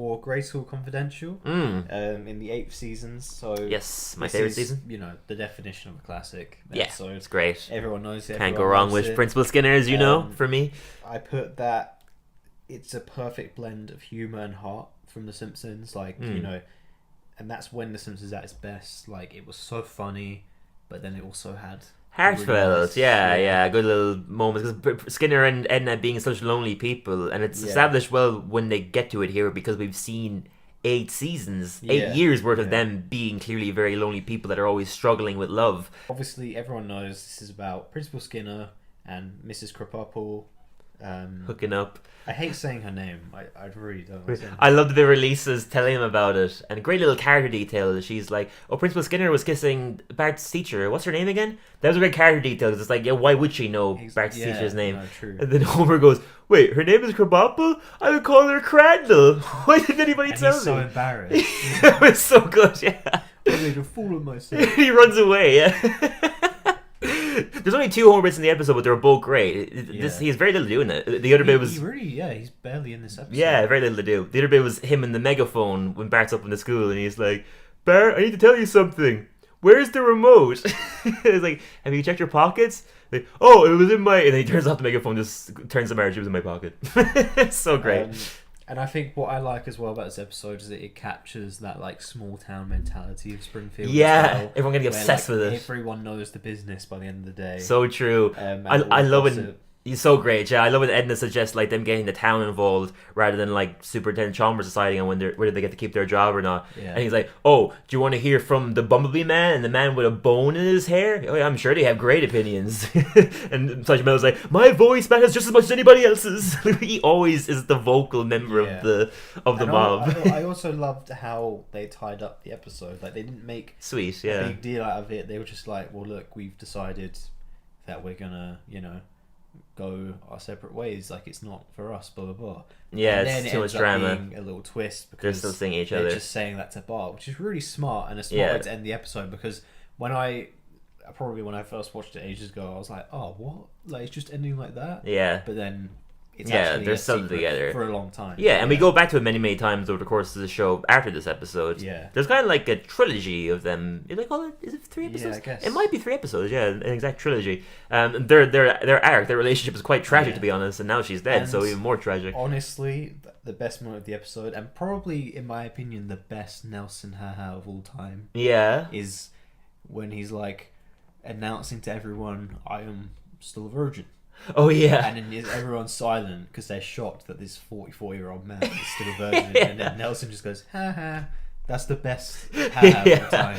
for Grade School Confidential in the 8th season. So yes, my favourite season. You know, the definition of a classic episode. It's great. Everyone knows it. Can't go wrong with Principal Skinner, as you know, for me. I put that it's a perfect blend of humour and heart from The Simpsons. Like, you know, and that's when The Simpsons at its best. Like, it was so funny, but then it also had... heartfelt, really nice, yeah, good little moments. Because Skinner and Edna being such lonely people, and it's established well when they get to it here because we've seen 8 seasons, 8 years worth of them being clearly very lonely people that are always struggling with love. Obviously, everyone knows this is about Principal Skinner and Mrs. Krabappel hooking up. I hate saying her name. I really don't. I love the releases telling him about it, and a great little character detail. She's like, "Oh, Principal Skinner was kissing Bart's teacher. What's her name again?" That was a great character detail. Cause it's like, yeah, why would she know Bart's teacher's name? No, true. And then Homer goes, "Wait, her name is Krabappel? I would call her Crandall. Why didn't anybody tell me?" He's so embarrassed. It was so good. Yeah, I made a fool of myself. He runs away. Yeah. There's only 2 Homer bits in the episode, but they're both great. He has very little to do in it. The other bit was... he's barely in this episode. Yeah, very little to do. The other bit was him in the megaphone when Bart's up in the school, and he's like, "Bart, I need to tell you something. Where's the remote?" It's like, "Have you checked your pockets?" Like, "Oh, it was in my..." And then he turns off the megaphone, just turns to Marge, "It was in my pocket." It's so great. And I think what I like as well about this episode is that it captures that like small town mentality of Springfield. Yeah, as well, everyone getting obsessed with it. Everyone knows the business by the end of the day. So true. I love it. He's so great, yeah. I love when Edna suggests like them getting the town involved rather than like Superintendent Chalmers deciding on whether they get to keep their job or not. Yeah. And he's like, "Oh, do you want to hear from the Bumblebee Man and the man with a bone in his hair? Oh, yeah, I'm sure they have great opinions." And Sergeant Mellow's like, "My voice matters just as much as anybody else's." He always is the vocal member of the mob. I also loved how they tied up the episode. Like they didn't make a big deal out of it. They were just like, "Well, look, we've decided that we're gonna, you know, go our separate ways. Like it's not for us." Blah blah blah. Yeah, it's too much drama. Being a little twist because they're still seeing each other. They're just saying that to Bart, which is really smart and a smart way to end the episode. Because when I first watched it ages ago, I was like, "Oh, what? Like it's just ending like that?" Yeah. But then it's actually they're still together for a long time. Yeah, and we go back to it many times over the course of the show after this episode. Yeah. There's kind of like a trilogy of them. Is it 3 episodes? Yeah, I guess. It might be 3 episodes, yeah, an exact trilogy. Their arc, their relationship is quite tragic, to be honest, and now she's dead, so even more tragic. Honestly, the best moment of the episode, and probably, in my opinion, the best Nelson haha of all time, is when he's like announcing to everyone, "I am still a virgin." Oh yeah, and then everyone's silent because they're shocked that this 44-year-old man is still a virgin, and then Nelson just goes, "Ha ha." That's the best of all time.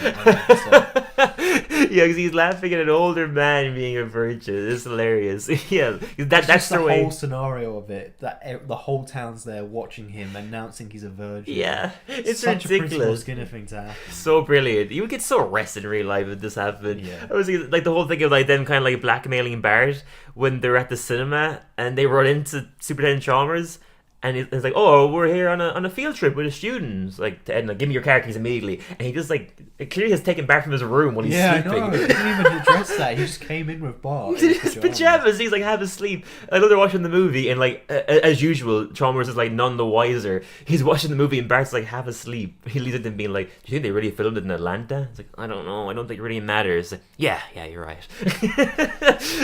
Yeah, because he's laughing at an older man being a virgin. It's hilarious. Yeah, that's the way. whole scenario of it. That the whole town's there watching him announcing he's a virgin. Yeah, it's such ridiculous. a Principal Skinner thing to happen. So brilliant. You would get so arrested in real life if this happened. Yeah. I was like the whole thing of like them kind of like blackmailing Bart when they're at the cinema and they run into Superintendent Chalmers. And it's like, "Oh, we're here on a field trip with the students." Like, to Edna, "Give me your car keys immediately." And he just like, it clearly has taken Bart from his room when he's sleeping. Yeah, I know. He didn't even address that. He just came in with Bart. In his pajamas. He's like half asleep. I know they're watching the movie, and like as usual, Chalmers is like none the wiser. He's watching the movie, and Bart's like half asleep. He leads it to being like, "Do you think they really filmed it in Atlanta?" It's like, "I don't know. I don't think it really matters." Like, yeah, you're right.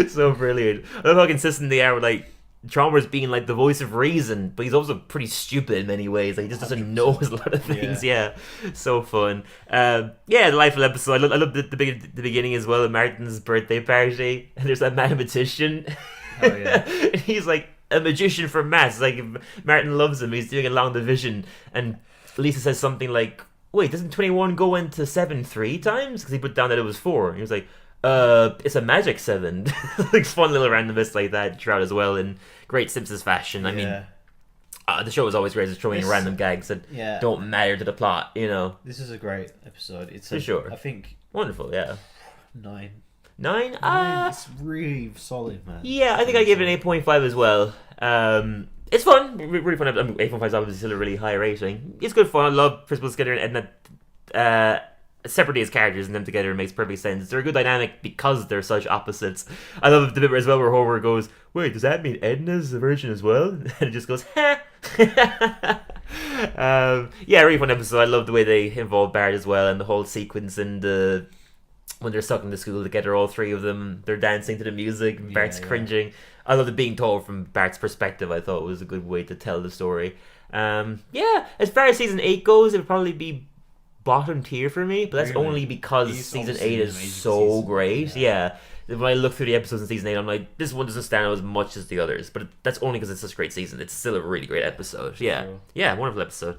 So brilliant. I love how consistent they are with like Chalmers being like the voice of reason, but he's also pretty stupid in many ways. Like, he just doesn't know a lot of things. Yeah, so fun. The delightful episode. I love the beginning as well of Martin's birthday party, and there's that mathematician. Oh yeah. And he's like a magician for maths. Like, Martin loves him. He's doing a long division, and Lisa says something like, "Wait, doesn't 21 go into 7 3 times?" Because he put down that it was 4. And he was like, it's a magic 7. Like fun little randomness like that throughout as well in great Simpsons fashion. I mean, the show is always great at throwing in random gags that don't matter to the plot, you know. This is a great episode. It's for sure. I think wonderful, yeah. 9. 9? It's really solid, man. Yeah, I think I give it an 8.5 as well. It's fun, really fun. 8.5 is obviously still a really high rating. It's good fun. I love Principal Skinner and Edna separately as characters and them together makes perfect sense. They're a good dynamic because they're such opposites. I love the bit as well where Homer goes, "Wait, does that mean Edna's a virgin as well?" And it just goes, "Ha." Really fun episode. I love the way they involve Bart as well, and the whole sequence and when they're stuck in the school together, all three of them, they're dancing to the music, and Bart's cringing. I love it being told from Bart's perspective. I thought it was a good way to tell the story. As far as season 8 goes, it would probably be bottom tier for me, but that's only because season 8 is so great. Yeah. When I look through the episodes in season 8, I'm like, this one doesn't stand out as much as the others, but that's only because it's such a great season. It's still a really great episode. Yeah, wonderful episode.